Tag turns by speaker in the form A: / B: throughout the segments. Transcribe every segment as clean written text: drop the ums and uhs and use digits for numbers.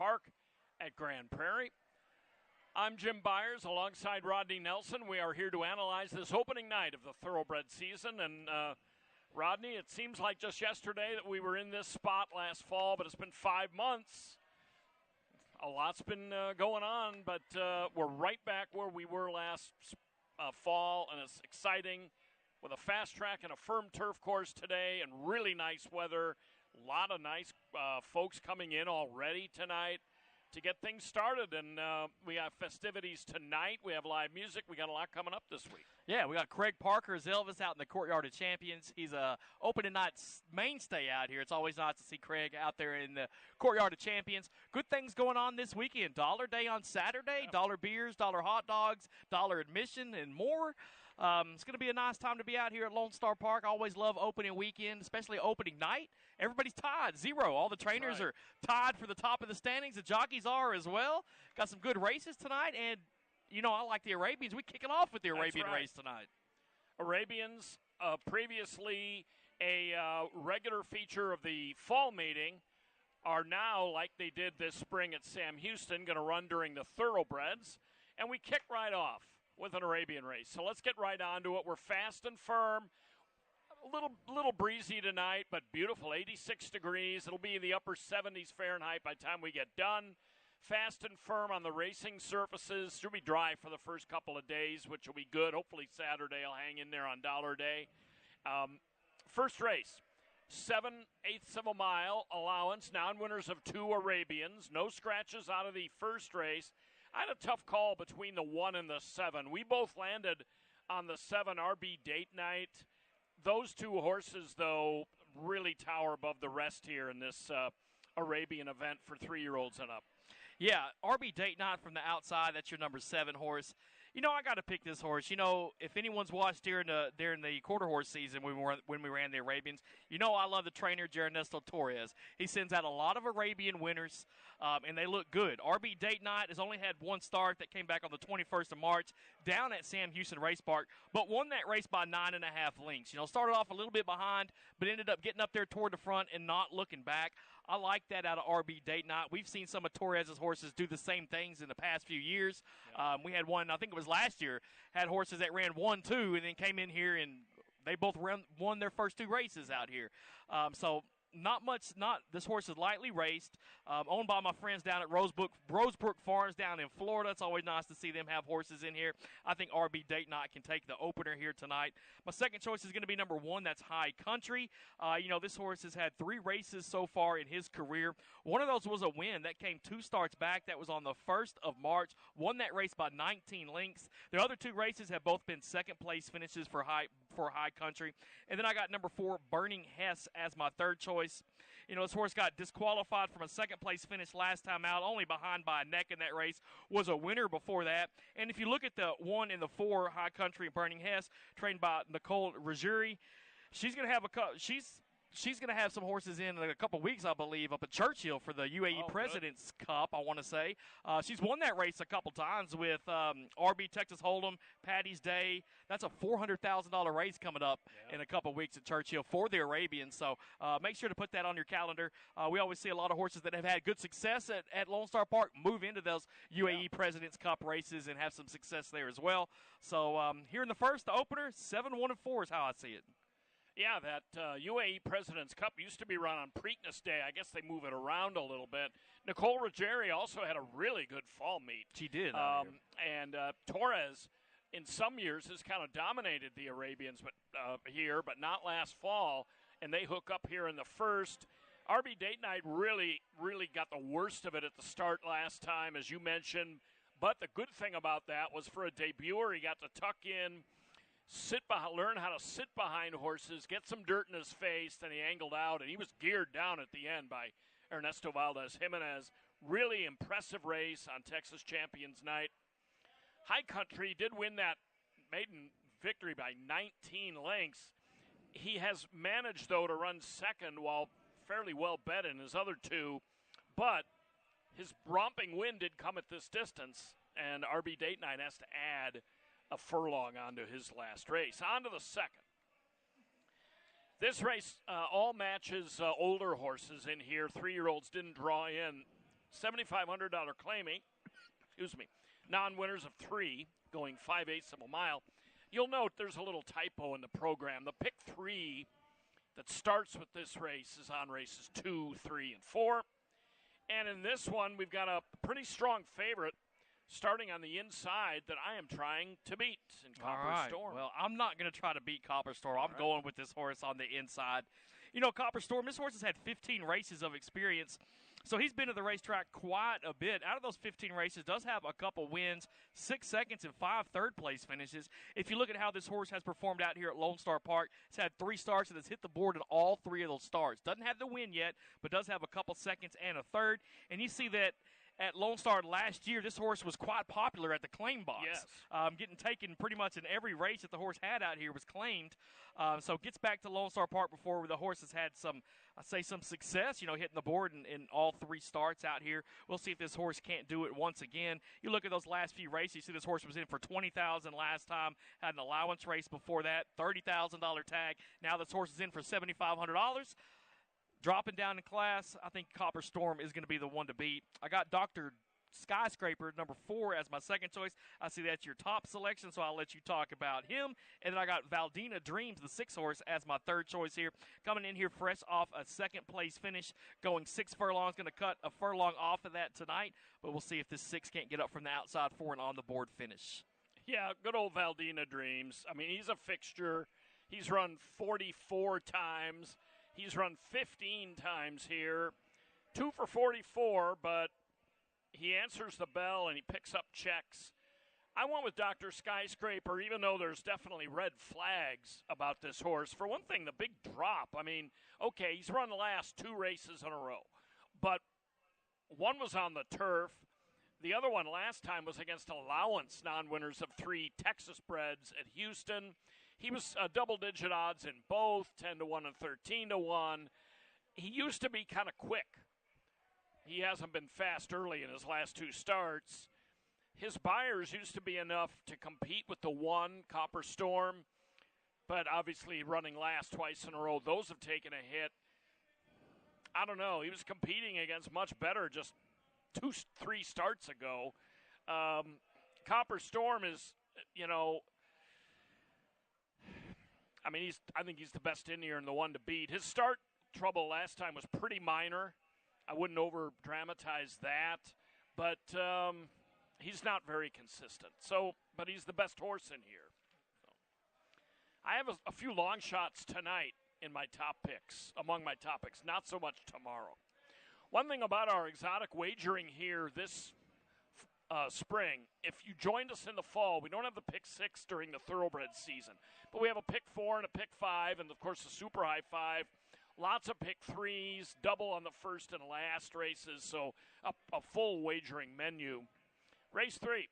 A: Park at Grand Prairie. I'm Jim Byers alongside Rodney Nelson. We are here to analyze this opening night of the Thoroughbred season. And, Rodney, it seems like just yesterday that we were in this spot last fall, but it's been 5 months. A lot's been going on, but we're right back where we were last fall, and it's exciting with a fast track and a firm turf course today and really nice weather. A lot of nice folks coming in already tonight to get things started, and we have festivities tonight. We have live music. We got a lot coming up this week.
B: Yeah, we got Craig Parker as Elvis out in the Courtyard of Champions. He's a opening night mainstay out here. It's always nice to see Craig out there in the Courtyard of Champions. Good things going on this weekend. Dollar Day on Saturday, dollar beers, dollar hot dogs, dollar admission, and more. It's going to be a nice time to be out here at Lone Star Park. I always love opening weekend, especially opening night. Everybody's tied, 0. All the trainers are tied for the top of the standings. The jockeys are as well. Got some good races tonight, and you know, I like the Arabians. We're kicking off with the Arabian race tonight.
A: Arabians, previously a regular feature of the fall meeting, are now, like they did this spring at Sam Houston, going to run during the Thoroughbreds. And we kick right off with an Arabian race. So let's get right on to it. We're fast and firm. A little breezy tonight, but beautiful, 86 degrees. It'll be in the upper 70s Fahrenheit by the time we get done. Fast and firm on the racing surfaces. Should be dry for the first couple of days, which will be good. Hopefully Saturday I'll hang in there on Dollar Day. First race, 7/8 of a mile allowance. Non-winners of 2 Arabians. No scratches out of the first race. I had a tough call between the 1 and the 7. We both landed on the 7 RB Date Night. Those 2 horses, though, really tower above the rest here in this Arabian event for 3-year-olds and up.
B: Yeah, RB Date Night from the outside. That's your number 7 horse. You know, I got to pick this horse. You know, if anyone's watched during the quarter horse season when we ran the Arabians, you know I love the trainer, Ernesto Torres. He sends out a lot of Arabian winners, and they look good. RB Date Night has only had 1 start that came back on the 21st of March down at Sam Houston Race Park, but won that race by 9.5 lengths. You know, started off a little bit behind, but ended up getting up there toward the front and not looking back. I like that out of RB Date Night. We've seen some of Torres' horses do the same things in the past few years. We had one, I think it was last year, had horses that ran 1-2 and then came in here and they both won their first 2 races out here. This horse is lightly raced, owned by my friends down at Rosebrook Farms down in Florida. It's always nice to see them have horses in here. I think RB Date Night can take the opener here tonight. My second choice is going to be number 1. That's High Country. You know, this horse has had 3 races so far in his career. One of those was a win. That came 2 starts back. That was on the 1st of March. Won that race by 19 lengths. The other 2 races have both been second-place finishes for High Country. And then I got number 4, Burning Hess, as my third choice. You know, this horse got disqualified from a second-place finish last time out, only behind by a neck in that race, was a winner before that. And if you look at the 1 and the 4, High Country and Burning Hess, trained by Nicole Ruggieri, she's going to have some horses in a couple weeks, I believe, up at Churchill for the UAE President's Cup, I want to say. She's won that race a couple times with RB Texas Hold'em, Patty's Day. That's a $400,000 race coming up in a couple weeks at Churchill for the Arabians. So make sure to put that on your calendar. We always see a lot of horses that have had good success at Lone Star Park move into those UAE President's Cup races and have some success there as well. So here in the first, the opener, 7, 1, and 4 is how I see it.
A: Yeah, that UAE President's Cup used to be run on Preakness Day. I guess they move it around a little bit. Nicole Ruggieri also had a really good fall meet.
B: She did.
A: And Torres, in some years, has kind of dominated the Arabians but not last fall. And they hook up here in the first. RB Date Night really got the worst of it at the start last time, as you mentioned. But the good thing about that was for a debuter, he got to tuck in, learn how to sit behind horses, get some dirt in his face, then he angled out, and he was geared down at the end by Ernesto Valdez Jimenez. Really impressive race on Texas Champions Night. High Country did win that maiden victory by 19 lengths. He has managed, though, to run second while fairly well bet in his other 2, but his romping win did come at this distance, and RB Date Night has to add a furlong onto his last race. On to the second. This race all matches older horses in here. 3-year-olds didn't draw in. $7,500 claiming, excuse me, non-winners of 3 going 5/8 of a mile. You'll note there's a little typo in the program. The pick 3 that starts with this race is on races 2, 3, and 4. And in this one, we've got a pretty strong favorite starting on the inside that I am trying to beat in Copper Storm.
B: Well, I'm not going to try to beat Copper Storm. I'm going with this horse on the inside. You know, Copper Storm, this horse has had 15 races of experience, so he's been to the racetrack quite a bit. Out of those 15 races, does have a couple wins, 6 seconds, and 5 third-place finishes. If you look at how this horse has performed out here at Lone Star Park, it's had 3 starts and has hit the board in all 3 of those starts. Doesn't have the win yet, but does have a couple seconds and a third. And you see that at Lone Star last year, this horse was quite popular at the claim box.
A: Yes.
B: Getting taken pretty much in every race that the horse had out here was claimed. So gets back to Lone Star Park before the horse has had some success, hitting the board in all 3 starts out here. We'll see if this horse can't do it once again. You look at those last few races, you see this horse was in for $20,000 last time, had an allowance race before that, $30,000 tag. Now this horse is in for $7,500. Dropping down in class, I think Copper Storm is going to be the one to beat. I got Dr. Skyscraper, number 4, as my second choice. I see that's your top selection, so I'll let you talk about him. And then I got Valdina Dreams, the 6th horse, as my third choice here. Coming in here fresh off a second-place finish, going 6 furlongs, going to cut a furlong off of that tonight. But we'll see if this 6 can't get up from the outside for an on-the-board finish.
A: Yeah, good old Valdina Dreams. I mean, he's a fixture. He's run 44 times. He's run 15 times here, 2 for 44, but he answers the bell and he picks up checks. I went with Dr. Skyscraper, even though there's definitely red flags about this horse. For one thing, the big drop. I mean, okay, he's run the last 2 races in a row, but one was on the turf. The other one last time was against allowance non-winners of 3 Texas breds at Houston. He was double-digit odds in both, 10-1 and 13-1. He used to be kind of quick. He hasn't been fast early in his last 2 starts. His buyers used to be enough to compete with the 1, Copper Storm, but obviously running last twice in a row, those have taken a hit. I don't know. He was competing against much better just 2-3 starts ago. Copper Storm is, I think he's the best in here and the one to beat. His start trouble last time was pretty minor. I wouldn't over-dramatize that, but he's not very consistent. But he's the best horse in here. So, I have a few long shots tonight in my top picks, among my top picks, not so much tomorrow. One thing about our exotic wagering here this spring, if you joined us in the fall, we don't have the pick 6 during the thoroughbred season, but we have a pick 4 and a pick 5, and of course the super high 5. Lots of pick 3s, double on the first and last races, so a full wagering menu. Race 3,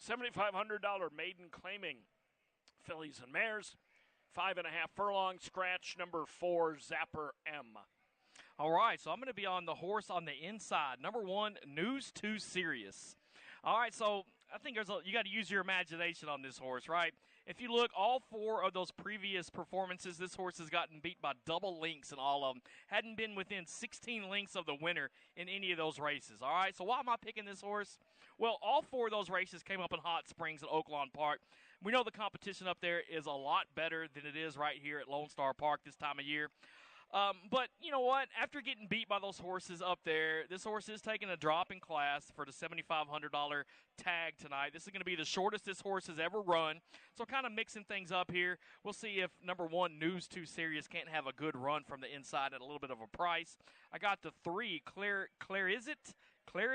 A: $7,500 maiden claiming fillies and mares, 5.5 furlong, scratch number 4, Zapper M.
B: All right, so I'm going to be on the horse on the inside. Number 1, News Too Serious. All right, so I think you got to use your imagination on this horse, right? If you look, all 4 of those previous performances, this horse has gotten beat by double lengths in all of them. Hadn't been within 16 lengths of the winner in any of those races. All right, so why am I picking this horse? Well, all 4 of those races came up in Hot Springs at Oaklawn Park. We know the competition up there is a lot better than it is right here at Lone Star Park this time of year. But you know what? After getting beat by those horses up there, this horse is taking a drop in class for the $7,500 tag tonight. This is going to be the shortest this horse has ever run. So kind of mixing things up here. We'll see if number 1, News Too Serious, can't have a good run from the inside at a little bit of a price. I got the 3, Clarisit.
A: Yeah,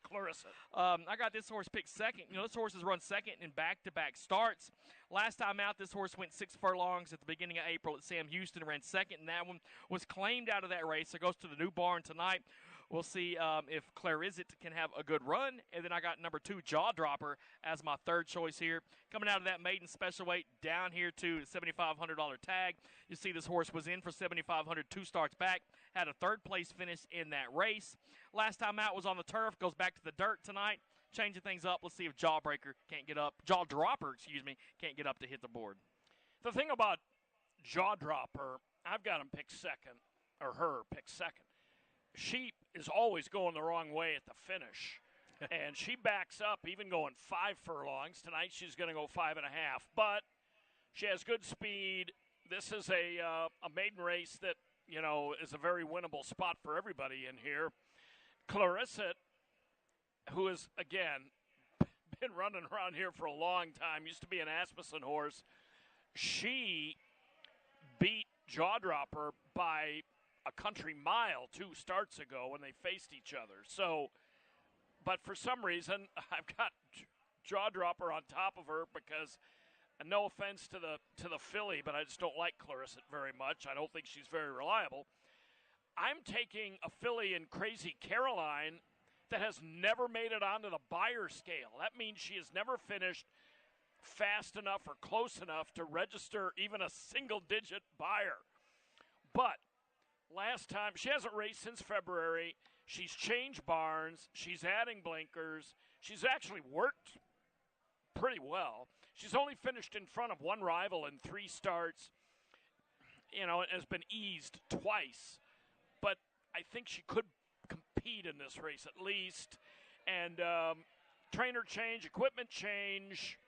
A: Clarisit.
B: I got this horse picked second. This horse has run second in back-to-back starts. Last time out, this horse went 6 furlongs at the beginning of April at Sam Houston, ran second, and that one was claimed out of that race. So it goes to the new barn tonight. We'll see if Clarisit can have a good run. And then I got number 2, Jaw Dropper, as my third choice here. Coming out of that maiden special weight down here to the $7,500 tag. You see this horse was in for $7,500 2 starts back. Had a third-place finish in that race. Last time out was on the turf. Goes back to the dirt tonight. Changing things up. Let's see if Jaw Dropper, can't get up to hit the board.
A: The thing about Jaw Dropper, I've got him picked second, or her picked second. she is always going the wrong way at the finish. And she backs up, even going 5 furlongs. Tonight she's going to go 5.5. But she has good speed. This is a maiden race that, is a very winnable spot for everybody in here. Clarissa, who has, again, been running around here for a long time, used to be an Asmussen horse. She beat Jawdropper by a country mile 2 starts ago when they faced each other. So, but for some reason, I've got Jawdropper on top of her because, no offense to the filly, but I just don't like Clarissa very much. I don't think she's very reliable. I'm taking a filly in Crazy Caroline that has never made it onto the buyer scale. That means she has never finished fast enough or close enough to register even a single-digit buyer. But last time, she hasn't raced since February. She's changed barns. She's adding blinkers. She's actually worked pretty well. She's only finished in front of one rival in 3 starts, and has been eased twice. But I think she could compete in this race at least. And trainer change, equipment change.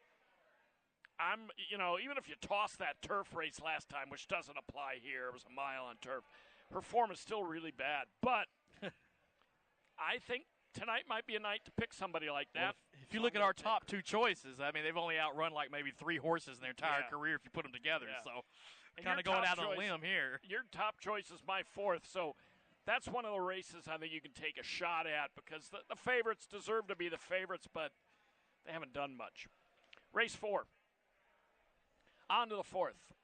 A: Even if you toss that turf race last time, which doesn't apply here, it was a mile on turf, her form is still really bad. But I think tonight might be a night to pick somebody like that.
B: Well, if you look at our top 2 choices, I mean, they've only outrun like maybe 3 horses in their entire career if you put them together. Yeah. So kind of going out on a limb here.
A: Your top choice is my 4th, so that's one of the races I think you can take a shot at because the favorites deserve to be the favorites, but they haven't done much. Race 4. On to the 4th.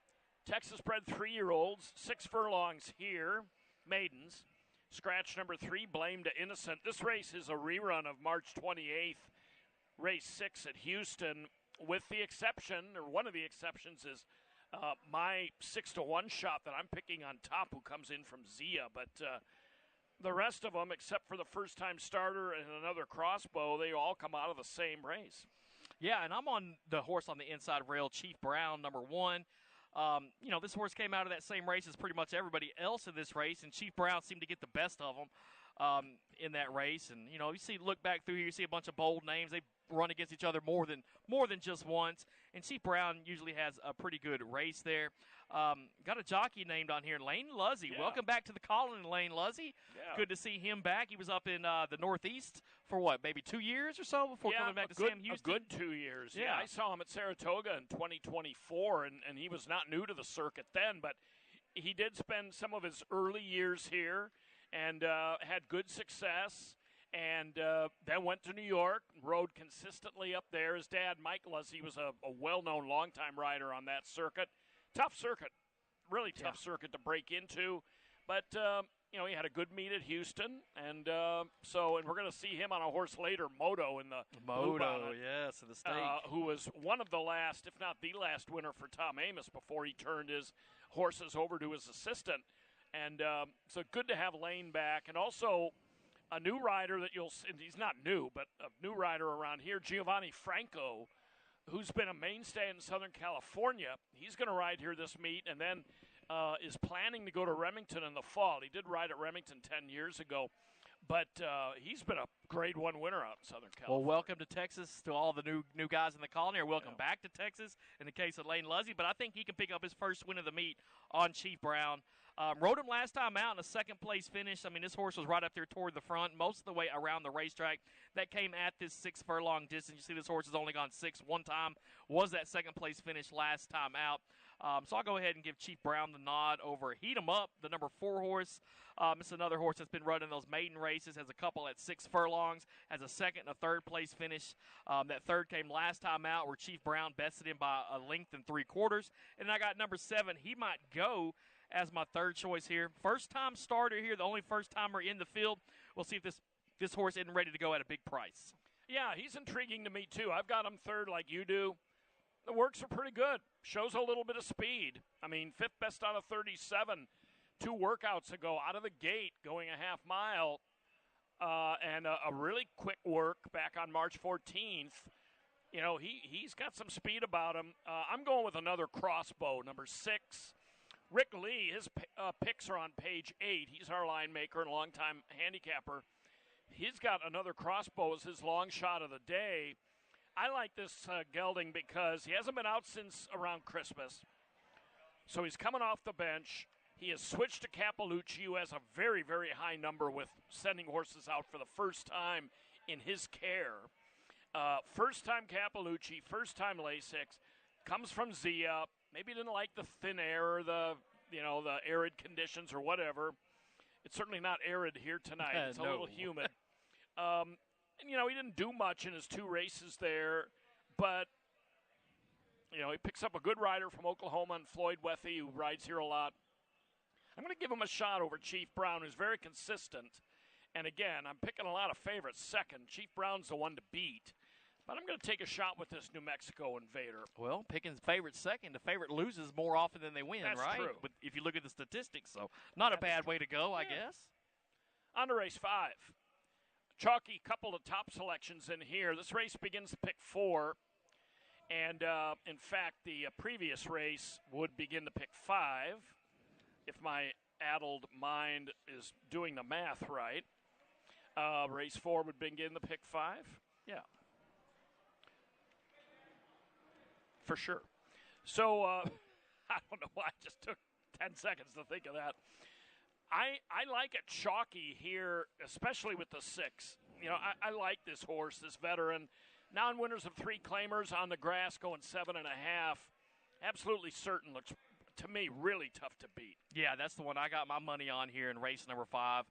A: Texas-bred 3-year-olds, 6 furlongs here, maidens. Scratch number 3, Blame to Innocent. This race is a rerun of March 28th, race 6 at Houston, with the exception, or one of the exceptions is my 6-1 shot that I'm picking on top, who comes in from Zia. But the rest of them, except for the first-time starter and another crossbow, they all come out of the same race.
B: Yeah, and I'm on the horse on the inside rail, Chief Brown, number 1. This horse came out of that same race as pretty much everybody else in this race, and Chief Brown seemed to get the best of them in that race. And, look back through here, you see a bunch of bold names. They run against each other more than just once. And Chief Brown usually has a pretty good race there. Got a jockey named on here, Lane Luzzy. Yeah. Welcome back to the Colony, Lane Luzzy. Yeah. Good to see him back. He was up in the Northeast for maybe 2 years or so before coming back to Sam Houston?
A: A good 2 years. Yeah, I saw him at Saratoga in 2024, and he was not new to the circuit then, but he did spend some of his early years here and had good success. And then went to New York, rode consistently up there. His dad, Mike Luzzy, was a well-known longtime rider on that circuit. Tough circuit, really tough circuit to break into. But, he had a good meet at Houston. And we're going to see him on a horse later, Moto, in the Blue Bonnet,
B: yes, in the state.
A: Who was one of the last, if not the last winner for Tom Amoss before he turned his horses over to his assistant. And so good to have Lane back. And also a new rider that he's not new, but a new rider around here, Giovanni Franco, who's been a mainstay in Southern California. He's going to ride here this meet and then is planning to go to Remington in the fall. He did ride at Remington 10 years ago, but he's been a Grade 1 winner out in Southern California.
B: Well, welcome to Texas to all the new guys in the Colony, or welcome back to Texas in the case of Lane Luzzy, but I think he can pick up his first win of the meet on Chief Brown. Rode him last time out in a second-place finish. I mean, this horse was right up there toward the front most of the way around the racetrack. That came at this 6-furlong distance. You see this horse has only gone 6 one time. Was that second-place finish last time out. So I'll go ahead and give Chief Brown the nod over Heat 'em Up, the number 4 horse. It's another horse that's been running those maiden races, has a couple at 6 furlongs, has a second and a third-place finish. That third came last time out where Chief Brown bested him by a length and 3/4. And then I got number 7, He Might Go, as my third choice here. First-time starter here, the only first-timer in the field. We'll see if this horse isn't ready to go at a big price.
A: Yeah, he's intriguing to me, too. I've got him third like you do. The works are pretty good. Shows a little bit of speed. I mean, 5th best out of 37 2 workouts ago out of the gate, going a half mile, and a really quick work back on March 14th. You know, he's got some speed about him. I'm going with another crossbow, number 6. Rick Lee, his picks are on page 8. He's our line maker and longtime handicapper. He's got another Crossbow as his long shot of the day. I like this gelding because he hasn't been out since around Christmas. So he's coming off the bench. He has switched to Capalucci, who has a very, very high number with sending horses out for the first time in his care. First time Capalucci, first time Lasix. Comes from Zia. Maybe didn't like the thin air or the arid conditions or whatever. It's certainly not arid here tonight. It's a little humid. And, he didn't do much in his 2 races there, but he picks up a good rider from Oklahoma and Floyd Wethy, who rides here a lot. I'm going to give him a shot over Chief Brown, who's very consistent. And again, I'm picking a lot of favorites second. Chief Brown's the one to beat. But I'm going to take a shot with this New Mexico Invader.
B: Well, picking favorite second, the favorite loses more often than they win,
A: That's
B: right?
A: True.
B: But if you look at the statistics, so not a bad way to go, I guess.
A: On to race 5. Chalky, couple of top selections in here. This race begins to pick 4. And, in fact, the previous race would begin to pick 5, if my addled mind is doing the math right. Race 4 would begin to pick 5. Yeah. For sure. So, I don't know why I just took 10 seconds to think of that. I like it chalky here, especially with the 6. I like this horse, this veteran. Non-winners of 3 claimers on the grass going 7.5. Absolutely certain. Looks, to me, really tough to beat.
B: Yeah, that's the one I got my money on here in race number 5.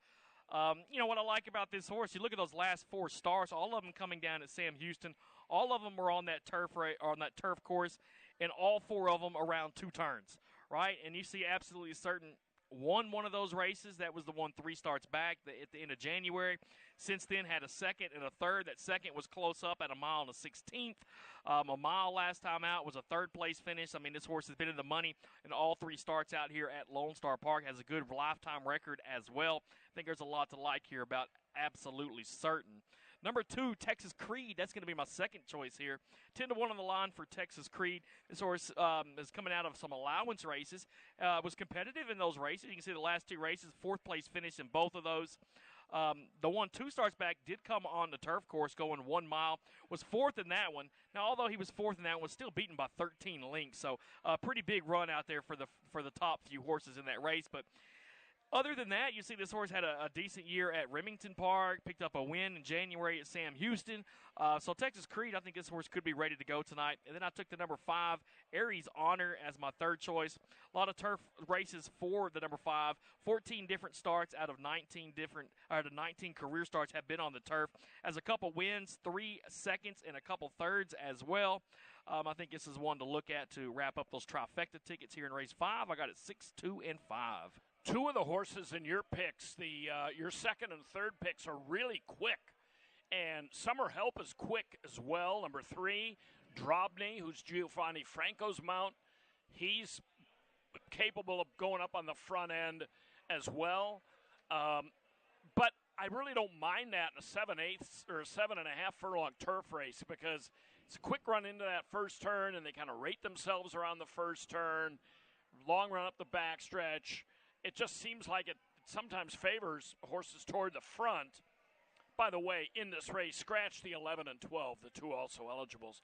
B: What I like about this horse, you look at those last 4 starts, all of them coming down at Sam Houston. All of them were on that turf course, and all 4 of them around 2 turns, right? And you see absolutely certain won one of those races. That was the one 3 starts back at the end of January. Since then, had a second and a third. That second was close up at a mile and a 16th. A mile last time out was a third-place finish. I mean, this horse has been in the money in all 3 starts out here at Lone Star Park. Has a good lifetime record as well. I think there's a lot to like here about absolutely certain. Number 2, Texas Creed. That's going to be my second choice here. 10-1 on the line for Texas Creed. This horse is coming out of some allowance races. Was competitive in those races. You can see the last 2 races, 4th place finish in both of those. The one 2 starts back did come on the turf course going 1 mile. Was 4th in that one. Now, although he was 4th in that one, was still beaten by 13 lengths. So a pretty big run out there for the top few horses in that race. But other than that, you see this horse had a decent year at Remington Park, picked up a win in January at Sam Houston. So Texas Creed, I think this horse could be ready to go tonight. And then I took the number 5, Aries Honor, as my third choice. A lot of turf races for the number 5. 14 different starts out of 19 career starts have been on the turf. Has a couple wins, 3 seconds, and a couple thirds as well. I think this is one to look at to wrap up those trifecta tickets here in race 5. I got it 6, 2, and 5.
A: 2 of the horses in your picks, your second and third picks, are really quick. And Summer Help is quick as well. Number 3, Drobny, who's Giovanni Franco's mount. He's capable of going up on the front end as well. But I really don't mind that in a 7/8 or a 7.5 furlong turf race because it's a quick run into that first turn, and they kind of rate themselves around the first turn, long run up the backstretch. It just seems like it sometimes favors horses toward the front. By the way, in this race, scratch the 11 and 12, the 2 also eligibles.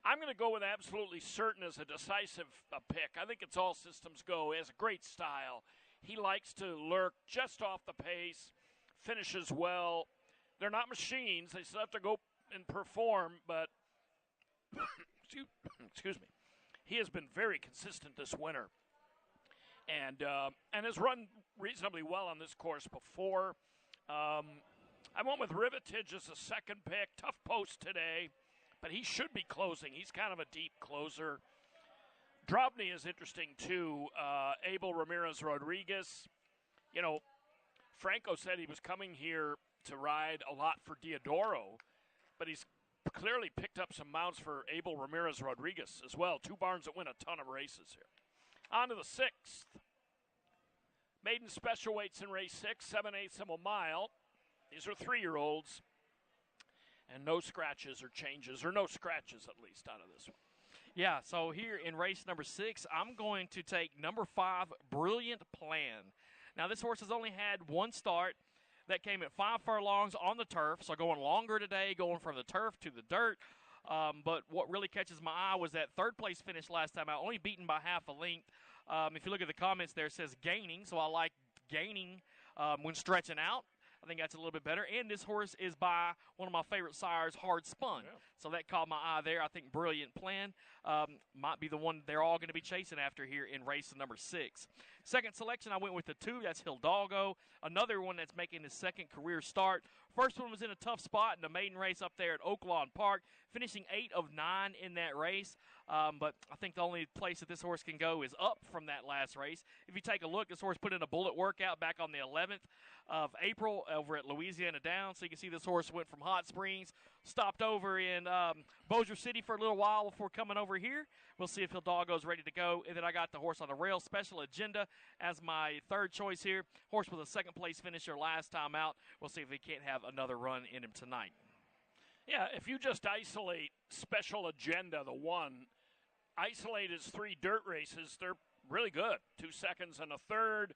A: I'm going to go with absolutely certain as a decisive pick. I think it's all systems go. He has a great style. He likes to lurk just off the pace, finishes well. They're not machines. They still have to go and perform, but excuse me. He has been very consistent this winter. And has run reasonably well on this course before. I went with Rivetage as a second pick. Tough post today, but he should be closing. He's kind of a deep closer. Drobny is interesting, too. Abel Ramirez Rodriguez. Franco said he was coming here to ride a lot for Diodoro, but he's clearly picked up some mounts for Abel Ramirez Rodriguez as well. 2 barns that win a ton of races here. On to the 6th. Maiden special weights in race 6, 7/8 of a mile. These are 3-year-olds. And no scratches or changes, or no scratches at least out of this one.
B: Yeah, so here in race number 6, I'm going to take number 5, Brilliant Plan. Now, this horse has only had one start. That came at 5 furlongs on the turf, so going longer today, going from the turf to the dirt. But what really catches my eye was that third-place finish last time out, only beaten by half a length. If you look at the comments there, it says gaining, so I like gaining when stretching out. I think that's a little bit better. And this horse is by one of my favorite sires, Hard Spun. Yeah. So that caught my eye there. I think Brilliant Plan might be the one they're all going to be chasing after here in race number 6. Second selection, I went with the 2. That's Hidalgo, another one that's making his second career start. First one was in a tough spot in the maiden race up there at Oaklawn Park, finishing 8 of 9 in that race. But I think the only place that this horse can go is up from that last race. If you take a look, this horse put in a bullet workout back on the 11th of April over at Louisiana Downs. So you can see this horse went from Hot Springs, stopped over in Bossier City for a little while before coming over here. We'll see if Hidalgo's ready to go. And then I got the horse on the rail, Special Agenda, as my third choice here. Horse was a second-place finisher last time out. We'll see if he can't have another run in him tonight.
A: Yeah, if you just isolate Special Agenda, the 1, isolate his 3 dirt races, they're really good. 2 seconds and a third.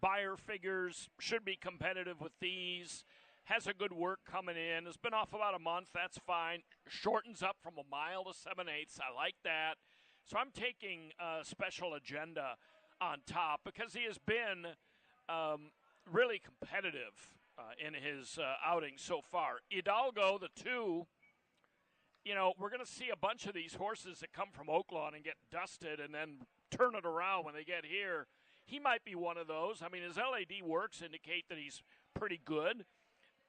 A: Buyer figures should be competitive with these. Has a good work coming in. Has been off about a month. That's fine. Shortens up from a mile to 7/8. I like that. So I'm taking Special Agenda on top because he has been really competitive in his outing so far. Hidalgo, the 2, you know, we're going to see a bunch of these horses that come from Oaklawn and get dusted and then turn it around when they get here. He might be one of those. I mean, his LAD works indicate that he's pretty good.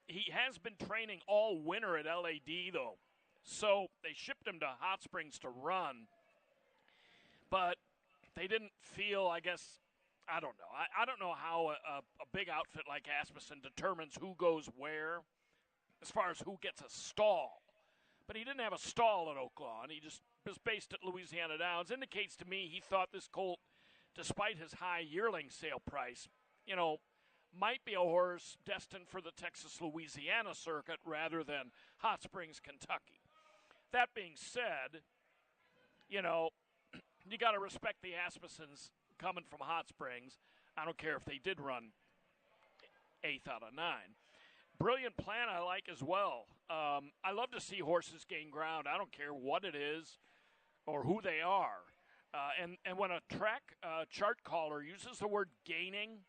A: He has been training all winter at LAD, though. So they shipped him to Hot Springs to run. But they didn't feel, I guess, I don't know. I don't know how a big outfit like Asmussen determines who goes where as far as who gets a stall. But he didn't have a stall at Oaklawn. He just was based at Louisiana Downs. Indicates to me he thought this colt, despite his high yearling sale price, you know, might be a horse destined for the Texas-Louisiana circuit rather than Hot Springs, Kentucky. That being said, you know, you got to respect the Asmussens coming from Hot Springs. I don't care if they did run 8th out of 9. Brilliant Plan I like as well. I love to see horses gain ground. I don't care what it is or who they are. And when a track chart caller uses the word gaining,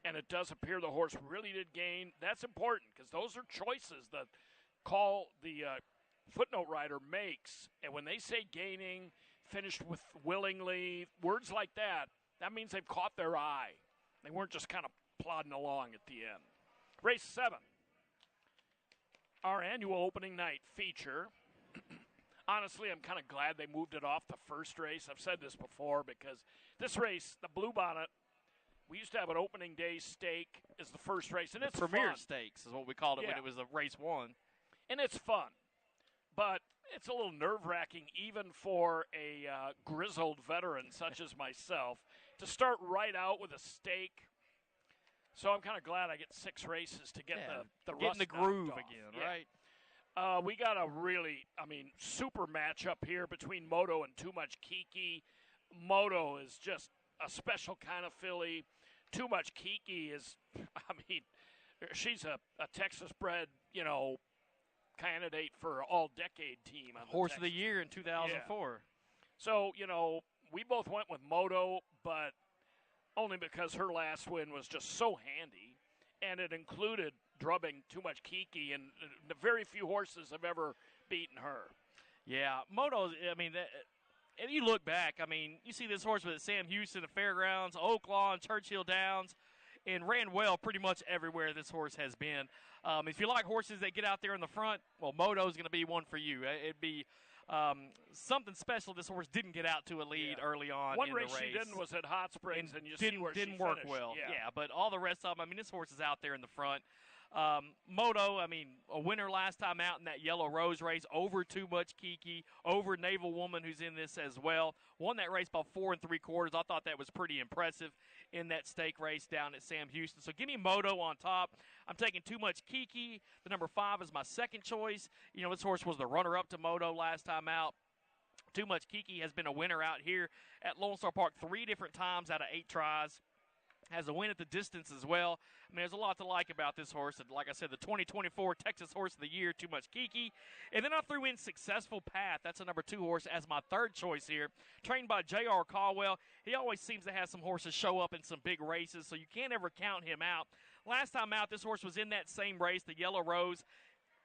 A: and it does appear the horse really did gain, that's important because those are choices that the footnote rider makes. And when they say gaining, finished with willingly, words like that, that means they've caught their eye. They weren't just kind of plodding along at the end. Race 7, our annual opening night feature. Honestly, I'm kind of glad they moved it off the first race. I've said this before because this race, the Bluebonnet, we used to have an opening day stake as the first race, and it's
B: Premier
A: fun.
B: Stakes is what we called it when it was a race 1.
A: And it's fun, but it's a little nerve-wracking even for a grizzled veteran such as myself to start right out with a stake. So I'm kind of glad I get 6 races to get the
B: get
A: rust
B: in the groove
A: off.
B: again,
A: Yeah.
B: right?
A: We got a really, super matchup here between Moto and Too Much Kiki. Moto is just a special kind of filly. Too Much Kiki is, she's a Texas-bred, candidate for all-decade team. On
B: Horse of the Year in 2004.
A: Yeah. So, we both went with Moto, but only because her last win was just so handy, and it included drubbing Too Much Kiki, and very few horses have ever beaten her.
B: Yeah, Moto, and you look back, you see this horse with Sam Houston, the Fairgrounds, Oaklawn, Churchill Downs, and ran well pretty much everywhere this horse has been. If you like horses that get out there in the front, well, Moto's going to be one for you. It'd be something special. This horse didn't get out to a lead early on
A: One
B: in
A: race
B: the race.
A: She didn't was at Hot Springs, and you
B: didn't,
A: see where
B: didn't
A: she
B: work
A: finished.
B: well.
A: Yeah,
B: but all the rest of them, this horse is out there in the front. Moto, a winner last time out in that Yellow Rose race over Too Much Kiki, over Naval Woman, who's in this as well. Won that race by 4 3/4. I thought that was pretty impressive in that stake race down at Sam Houston. So give me Moto on top. I'm taking Too Much Kiki. The number 5 is my second choice. This horse was the runner-up to Moto last time out. Too Much Kiki has been a winner out here at Lone Star Park 3 different times out of 8 tries. Has a win at the distance as well. I mean, there's a lot to like about this horse. And like I said, the 2024 Texas Horse of the Year, Too Much Kiki. And then I threw in Successful Path. That's a number 2 horse as my third choice here. Trained by J.R. Caldwell. He always seems to have some horses show up in some big races, so you can't ever count him out. Last time out, this horse was in that same race, the Yellow Rose.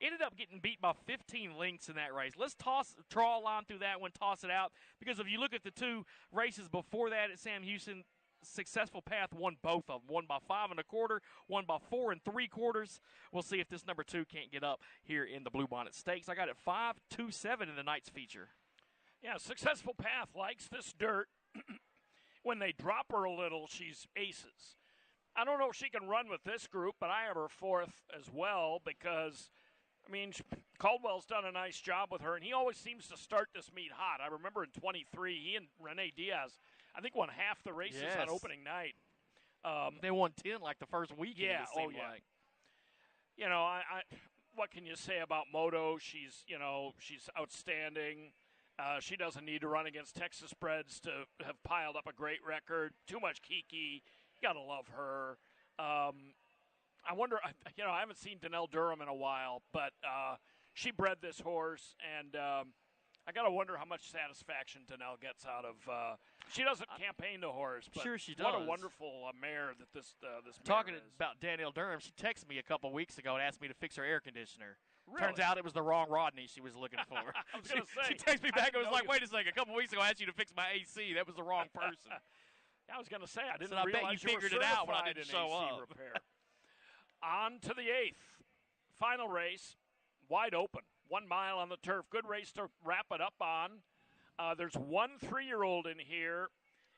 B: Ended up getting beat by 15 lengths in that race. Let's draw a line through that one, toss it out. Because if you look at the 2 races before that at Sam Houston, Successful Path won both of them. One by 5 1/4, one by 4 3/4. We'll see if this number 2 can't get up here in the Bluebonnet Stakes. I got it 5-2-7 in the night's feature.
A: Yeah, Successful Path likes this dirt. When they drop her a little, she's aces. I don't know if she can run with this group, but I have her 4th as well because, I mean, Caldwell's done a nice job with her, and he always seems to start this meet hot. I remember in 23, he and Renee Diaz, I think, won half the races on opening night.
B: They won 10 like the first weekend,
A: yeah,
B: it seemed like.
A: You know, I what can you say about Moto? She's outstanding. She doesn't need to run against Texas breds to have piled up a great record. Too Much Kiki, you got to love her. I wonder, I haven't seen Danelle Durham in a while, but she bred this horse, and I got to wonder how much satisfaction Danelle gets out of. She doesn't campaign the horse, but
B: sure she does.
A: What a wonderful mare that this mare
B: Talking
A: is.
B: about Danelle Durham, she texted me a couple weeks ago and asked me to fix her air conditioner.
A: Really?
B: Turns out it was the wrong Rodney she was looking for.
A: I was going to say.
B: She texted me back and was like, wait a second, a couple weeks ago I asked you to fix my AC. That was the wrong person.
A: I was going to say, I didn't
B: I
A: realize
B: bet you figured
A: were
B: it out when I
A: certified
B: didn't
A: in
B: show
A: AC
B: up.
A: repair. On to the 8th. Final race, wide open. 1 mile on the turf. Good race to wrap it up on. There's 1 3-year-old in here,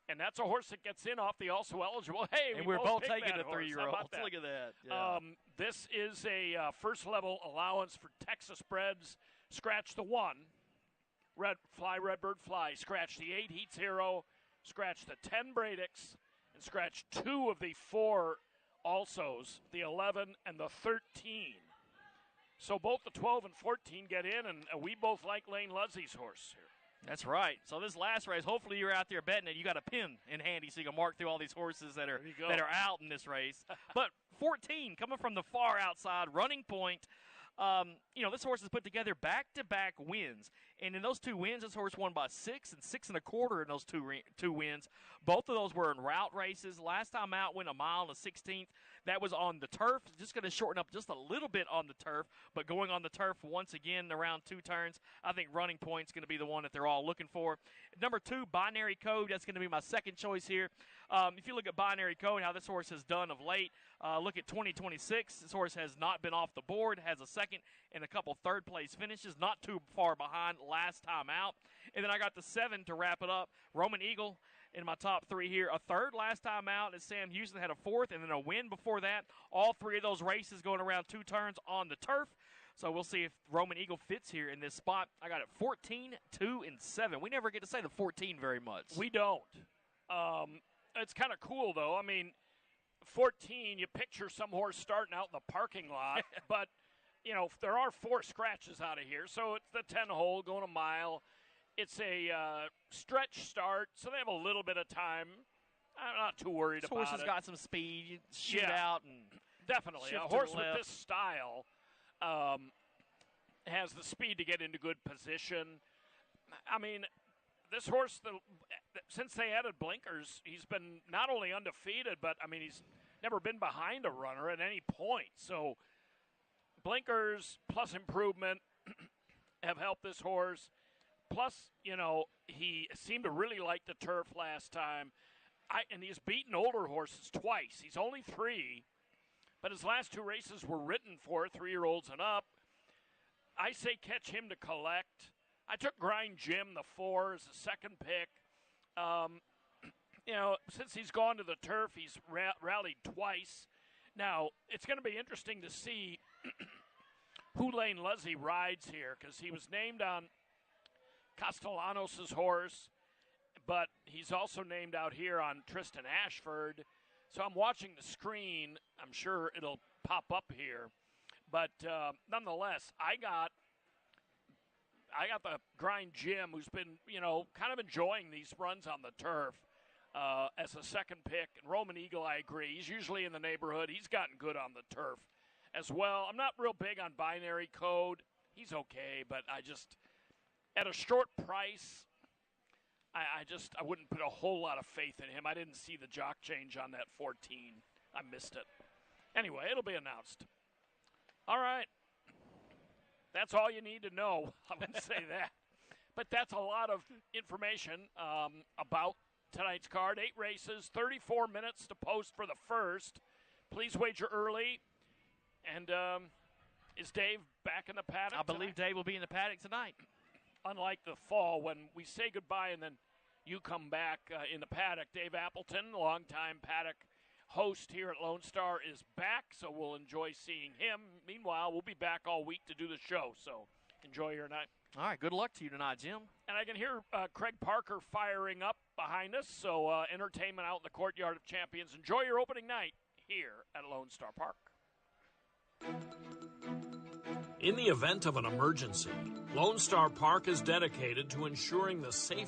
A: and that's a horse that gets in off the also eligible. Hey,
B: and we're both taking
A: that
B: the
A: horse.
B: 3-year-old.
A: How about that?
B: Look at that. Yeah.
A: This is a first-level allowance for Texas breds. Scratch the 1. Redbird Fly. Scratch the 8 Heats Hero. Scratch the 10 Bradix. And scratch 2 of the 4 alsos, the 11 and the 13. So both the 12 and 14 get in, and we both like Lane Luzzie's horse here.
B: That's right. So this last race, hopefully you're out there betting it. You got a pin in handy so you can mark through all these horses that are out in this race. But 14 coming from the far outside, Running Point. This horse has put together back-to-back wins. And in those 2 wins, this horse won by 6 and 6 1/4 in those two wins. Both of those were in route races. Last time out went a mile and a 16th. That was on the turf. Just going to shorten up just a little bit on the turf. But going on the turf once again around 2 turns, I think Running Point's going to be the one that they're all looking for. Number 2, Binary Code. That's going to be my second choice here. If you look at Binary Code, how this horse has done of late, look at 2026. This horse has not been off the board, has a second and a couple third-place finishes, not too far behind last time out. And then I got the 7 to wrap it up. Roman Eagle in my top 3 here. A third last time out, and Sam Houston had a 4th, and then a win before that. All 3 of those races going around 2 turns on the turf. So we'll see if Roman Eagle fits here in this spot. I got it 14, 2, and 7. We never get to say the 14 very much.
A: We don't. It's kind of cool, though. I mean, 14, you picture some horse starting out in the parking lot, but, there are 4 scratches out of here. So it's the 10 hole going a mile. It's a stretch start, so they have a little bit of time. I'm not too worried about it.
B: This horse has got some speed. You shoot out and
A: definitely. A horse with this style has the speed to get into good position. I mean, this horse, since they added blinkers, he's been not only undefeated, but, he's never been behind a runner at any point. So blinkers plus improvement have helped this horse. Plus, he seemed to really like the turf last time. And he's beaten older horses twice. He's only 3, but his last 2 races were written for 3-year-olds and up. I say catch him to collect. I took Grind Jim, the 4, as a second pick. Since he's gone to the turf, he's rallied twice. Now, it's going to be interesting to see who Lane Luzzie rides here, because he was named on Castellanos' horse, but he's also named out here on Tristan Ashford. So I'm watching the screen. I'm sure it'll pop up here. But nonetheless, I got I got the Grind Jim, who's been, kind of enjoying these runs on the turf as a second pick. And Roman Eagle, I agree. He's usually in the neighborhood. He's gotten good on the turf as well. I'm not real big on Binary Code. He's okay, but I just, at a short price, I wouldn't put a whole lot of faith in him. I didn't see the jock change on that 14. I missed it. Anyway, it'll be announced. All right. That's all you need to know. I wouldn't say that. But that's a lot of information about tonight's card. 8 races, 34 minutes to post for the first. Please wager early. And is Dave back in the paddock
B: I believe
A: tonight?
B: Dave will be in the paddock tonight.
A: Unlike the fall, when we say goodbye and then you come back in the paddock, Dave Appleton, longtime paddock host here at Lone Star, is back, so we'll enjoy seeing him. Meanwhile, we'll be back all week to do the show, so enjoy your night.
B: All right, good luck to you tonight, Jim.
A: And I can hear Craig Parker firing up behind us, so entertainment out in the Courtyard of Champions. Enjoy your opening night here at Lone Star Park.
C: In the event of an emergency, Lone Star Park is dedicated to ensuring the safety